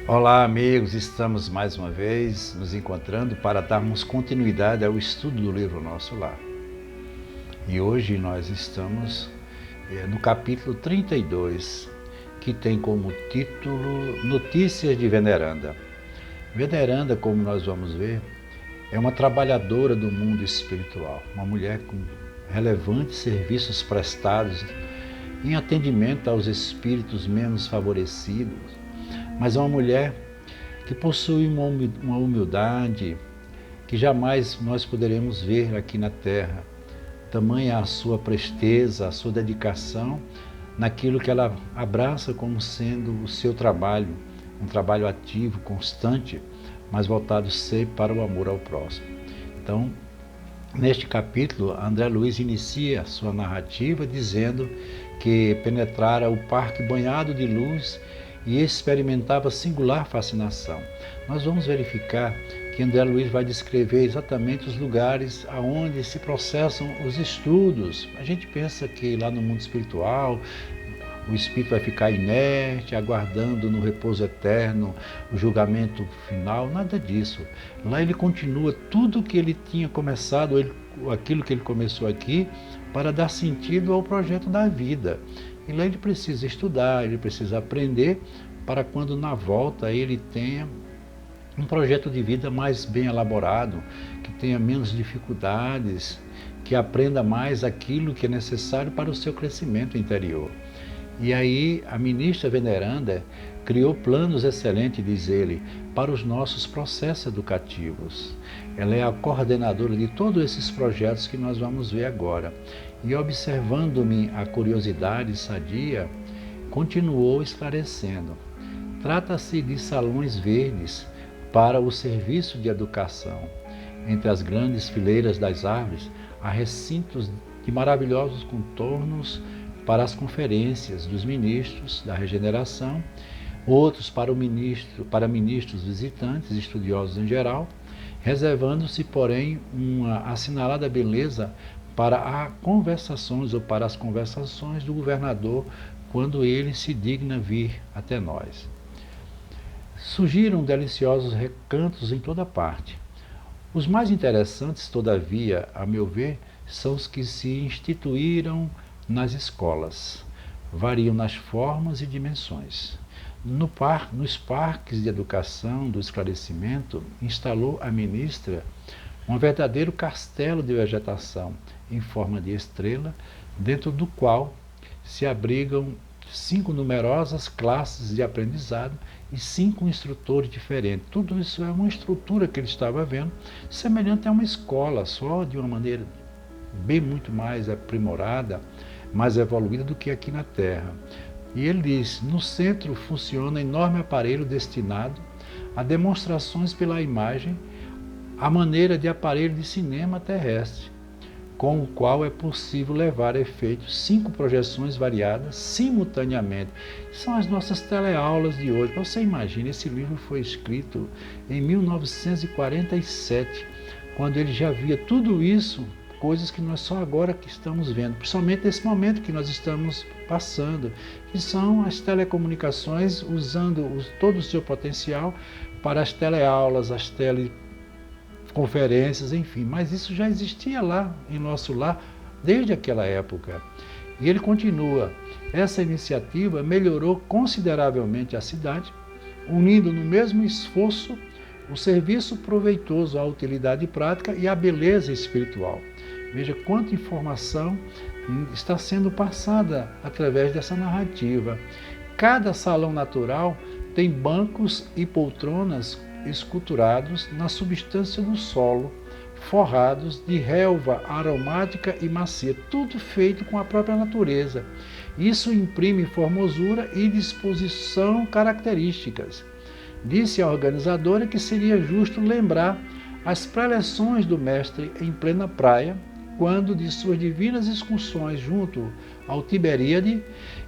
Olá, amigos, estamos mais uma vez nos encontrando para darmos continuidade ao estudo do livro Nosso Lar. E hoje nós estamos no capítulo 32, que tem como título Notícias de Veneranda. Veneranda, como nós vamos ver, é uma trabalhadora do mundo espiritual, uma mulher com relevantes serviços prestados em atendimento aos espíritos menos favorecidos, mas é uma mulher que possui uma humildade que jamais nós poderemos ver aqui na Terra. Tamanha a sua presteza, a sua dedicação naquilo que ela abraça como sendo o seu trabalho, um trabalho ativo, constante, mas voltado sempre para o amor ao próximo. Então, neste capítulo, André Luiz inicia sua narrativa dizendo que penetrara o parque banhado de luz e experimentava singular fascinação. Nós vamos verificar que André Luiz vai descrever exatamente os lugares aonde se processam os estudos. A gente pensa que lá no mundo espiritual o espírito vai ficar inerte, aguardando no repouso eterno o julgamento final, nada disso. Lá ele continua tudo o que ele tinha começado, aquilo que ele começou aqui, para dar sentido ao projeto da vida. E lá ele precisa estudar, ele precisa aprender, para quando na volta ele tenha um projeto de vida mais bem elaborado, que tenha menos dificuldades, que aprenda mais aquilo que é necessário para o seu crescimento interior. E aí a ministra Veneranda criou planos excelentes, diz ele, para os nossos processos educativos. Ela é a coordenadora de todos esses projetos que nós vamos ver agora. E observando-me a curiosidade sadia, continuou esclarecendo. Trata-se de salões verdes para o serviço de educação. Entre as grandes fileiras das árvores, há recintos de maravilhosos contornos para as conferências dos ministros da regeneração, outros para ministros visitantes, estudiosos em geral, reservando-se, porém, uma assinalada beleza para as conversações do governador quando ele se digna vir até nós. Surgiram deliciosos recantos em toda parte. Os mais interessantes, todavia, a meu ver, são os que se instituíram nas escolas. Variam nas formas e dimensões. Nos parques de educação do esclarecimento, instalou a ministra um verdadeiro castelo de vegetação em forma de estrela, dentro do qual se abrigam 5 numerosas classes de aprendizado e 5 instrutores diferentes. Tudo isso é uma estrutura que ele estava vendo, semelhante a uma escola, só de uma maneira bem muito mais aprimorada, mais evoluída do que aqui na Terra. E ele diz, no centro funciona enorme aparelho destinado a demonstrações pela imagem, à maneira de aparelho de cinema terrestre, com o qual é possível levar a efeito 5 projeções variadas simultaneamente. São as nossas teleaulas de hoje. Você imagina, esse livro foi escrito em 1947, quando ele já via tudo isso, coisas que nós só agora que estamos vendo, principalmente nesse momento que nós estamos passando, que são as telecomunicações usando todo o seu potencial para as teleaulas, as teleconferências, enfim. Mas isso já existia lá em nosso lar desde aquela época. E ele continua, essa iniciativa melhorou consideravelmente a cidade, unindo no mesmo esforço o serviço proveitoso à utilidade prática e à beleza espiritual. Veja quanta informação está sendo passada através dessa narrativa. Cada salão natural tem bancos e poltronas esculturados na substância do solo, forrados de relva aromática e macia, tudo feito com a própria natureza. Isso imprime formosura e disposição características. Disse a organizadora que seria justo lembrar as preleções do mestre em plena praia, quando de suas divinas excursões junto ao Tiberíade,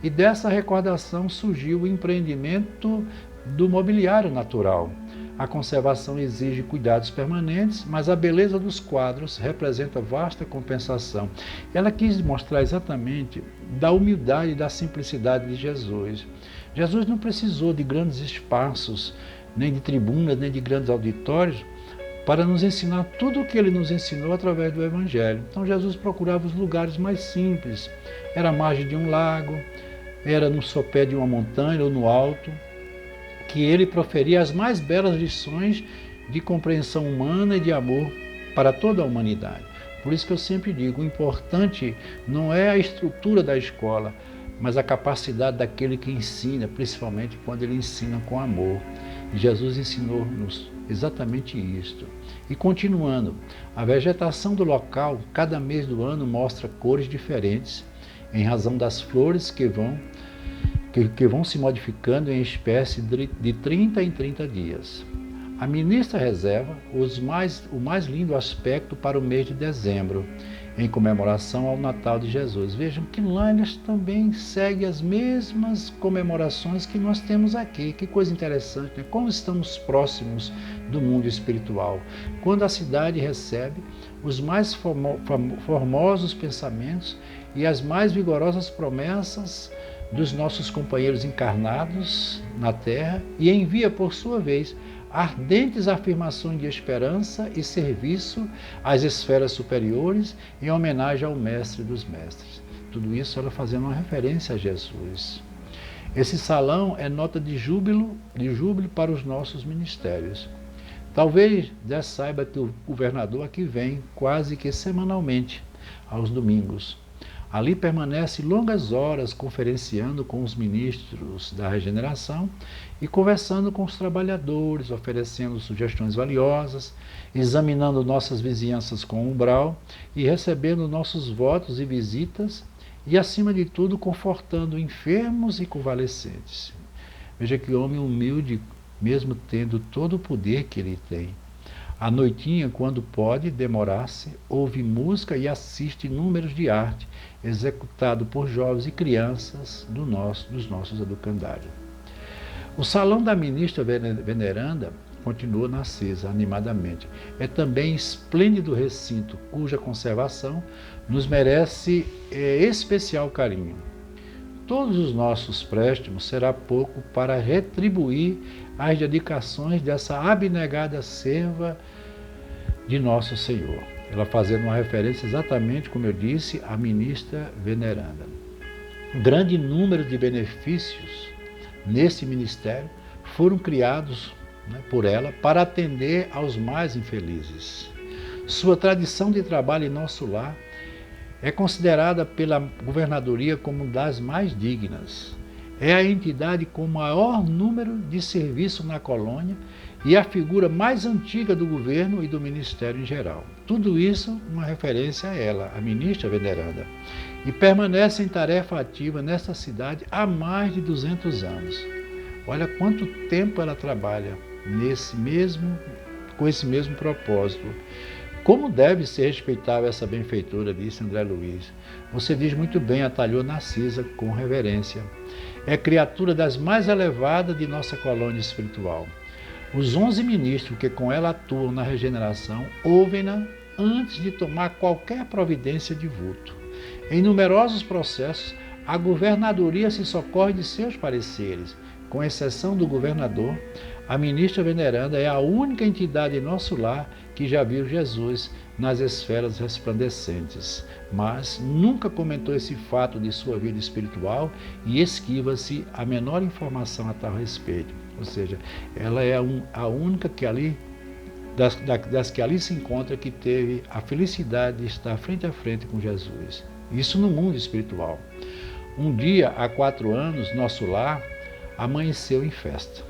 e dessa recordação surgiu o empreendimento do mobiliário natural. A conservação exige cuidados permanentes, mas a beleza dos quadros representa vasta compensação. Ela quis mostrar exatamente da humildade e da simplicidade de Jesus. Jesus não precisou de grandes espaços, nem de tribunas, nem de grandes auditórios, para nos ensinar tudo o que ele nos ensinou através do Evangelho. Então Jesus procurava os lugares mais simples. Era à margem de um lago, era no sopé de uma montanha ou no alto, que ele proferia as mais belas lições de compreensão humana e de amor para toda a humanidade. Por isso que eu sempre digo, o importante não é a estrutura da escola, mas a capacidade daquele que ensina, principalmente quando ele ensina com amor. E Jesus ensinou-nos exatamente isto. E continuando, a vegetação do local, cada mês do ano mostra cores diferentes, em razão das flores que vão se modificando em espécie de 30 em 30 dias. A ministra reserva o mais lindo aspecto para o mês de dezembro, em comemoração ao Natal de Jesus. Vejam que lá eles também seguem as mesmas comemorações que nós temos aqui. Que coisa interessante, né? Como estamos próximos do mundo espiritual. Quando a cidade recebe os mais formosos pensamentos e as mais vigorosas promessas dos nossos companheiros encarnados na Terra e envia, por sua vez, ardentes afirmações de esperança e serviço às esferas superiores em homenagem ao Mestre dos Mestres. Tudo isso ela fazendo uma referência a Jesus. Esse salão é nota de júbilo para os nossos ministérios. Talvez já saiba que o governador aqui vem quase que semanalmente, aos domingos. Ali permanece longas horas conferenciando com os ministros da regeneração e conversando com os trabalhadores, oferecendo sugestões valiosas, examinando nossas vizinhanças com umbral e recebendo nossos votos e visitas e, acima de tudo, confortando enfermos e convalescentes. Veja que homem humilde, mesmo tendo todo o poder que ele tem. À noitinha, quando pode demorar-se, ouve música e assiste números de arte, executado por jovens e crianças dos nossos educandários. O salão da ministra veneranda continua na acesa, animadamente. É também esplêndido recinto, cuja conservação nos merece especial carinho. Todos os nossos préstimos será pouco para retribuir as dedicações dessa abnegada serva de nosso Senhor. Ela fazendo uma referência exatamente, como eu disse, à ministra veneranda. Um grande número de benefícios nesse ministério foram criados por ela para atender aos mais infelizes. Sua tradição de trabalho em nosso lar é considerada pela governadoria como das mais dignas. É a entidade com maior número de serviço na colônia e a figura mais antiga do governo e do ministério em geral. Tudo isso uma referência a ela, a ministra veneranda, e permanece em tarefa ativa nesta cidade há mais de 200 anos. Olha quanto tempo ela trabalha com esse mesmo propósito. Como deve ser respeitável essa benfeitora, disse André Luiz. Você diz muito bem, atalhou Narcisa com reverência. É criatura das mais elevadas de nossa colônia espiritual. Os 11 ministros que com ela atuam na regeneração ouvem-na antes de tomar qualquer providência de vulto. Em numerosos processos, a governadoria se socorre de seus pareceres. Com exceção do governador, a ministra veneranda é a única entidade em nosso lar que já viu Jesus nas esferas resplandecentes, mas nunca comentou esse fato de sua vida espiritual e esquiva-se a menor informação a tal respeito. Ou seja, ela é a única que ali, das que ali se encontra, que teve a felicidade de estar frente a frente com Jesus. Isso no mundo espiritual. Um dia, há 4 anos, nosso lar amanheceu em festa.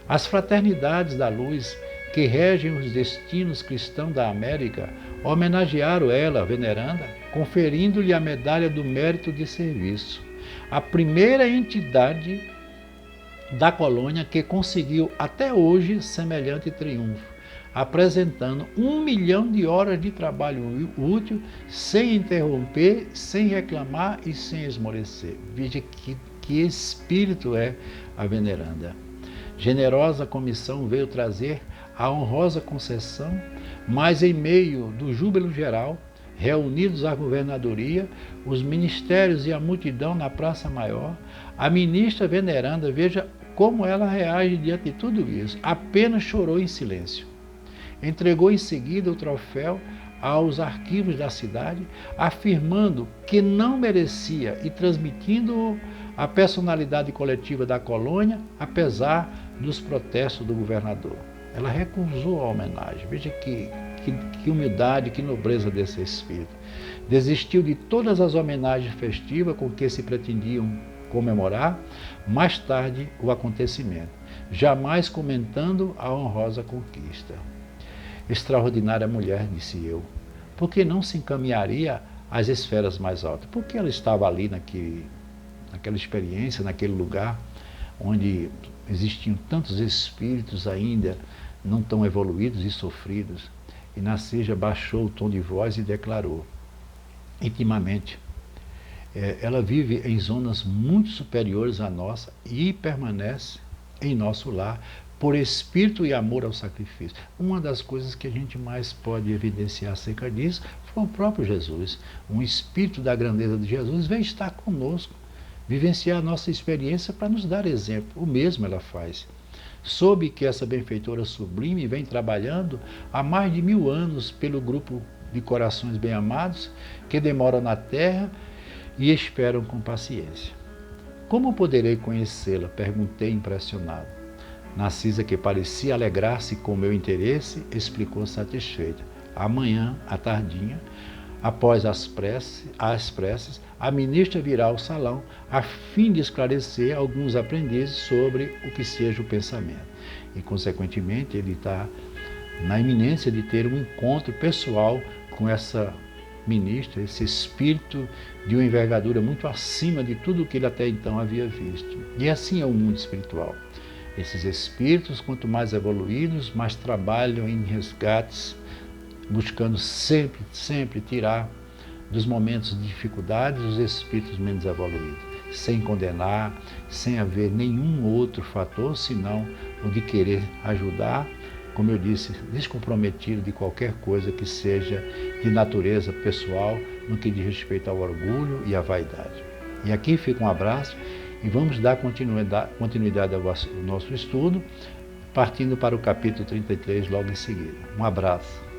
As fraternidades da luz que regem os destinos cristãos da América homenagearam ela, veneranda, conferindo-lhe a medalha do mérito de serviço. A primeira entidade da colônia que conseguiu até hoje semelhante triunfo, apresentando 1 milhão de horas de trabalho útil, sem interromper, sem reclamar e sem esmorecer. Veja que espírito é a veneranda. Generosa comissão veio trazer a honrosa concessão, mas em meio do júbilo geral, reunidos à governadoria, os ministérios e a multidão na Praça Maior, A ministra veneranda, veja como ela reage diante de tudo isso. Apenas chorou em silêncio. Entregou em seguida o troféu aos arquivos da cidade, afirmando que não merecia e transmitindo a personalidade coletiva da colônia, apesar dos protestos do governador. Ela recusou a homenagem. Veja que humildade, que nobreza desse espírito. Desistiu de todas as homenagens festivas com que se pretendiam comemorar mais tarde o acontecimento, jamais comentando a honrosa conquista. Extraordinária mulher, disse eu, por que não se encaminharia às esferas mais altas? Porque ela estava ali naquela experiência, naquele lugar onde existiam tantos espíritos ainda não tão evoluídos e sofridos. E Nascija baixou o tom de voz e declarou, intimamente, ela vive em zonas muito superiores à nossa e permanece em nosso lar por espírito e amor ao sacrifício. Uma das coisas que a gente mais pode evidenciar acerca disso foi o próprio Jesus. Um espírito da grandeza de Jesus veio estar conosco, vivenciar a nossa experiência para nos dar exemplo. O mesmo ela faz. Soube que essa benfeitora sublime vem trabalhando há mais de 1000 anos pelo grupo de corações bem-amados que demoram na terra e esperam com paciência. Como poderei conhecê-la? Perguntei impressionado. Narcisa, que parecia alegrar-se com meu interesse, explicou satisfeita. Amanhã, à tardinha, após as preces, a ministra virá ao salão a fim de esclarecer alguns aprendizes sobre o que seja o pensamento. E, consequentemente, ele está na iminência de ter um encontro pessoal com essa ministra, esse espírito de uma envergadura muito acima de tudo o que ele até então havia visto. E assim é o mundo espiritual. Esses espíritos, quanto mais evoluídos, mais trabalham em resgates, buscando sempre tirar dos momentos de dificuldade os espíritos menos evoluídos, sem condenar, sem haver nenhum outro fator, senão o de querer ajudar, como eu disse, descomprometido de qualquer coisa que seja de natureza pessoal, no que diz respeito ao orgulho e à vaidade. E aqui fica um abraço e vamos dar continuidade ao nosso estudo, partindo para o capítulo 33 logo em seguida. Um abraço.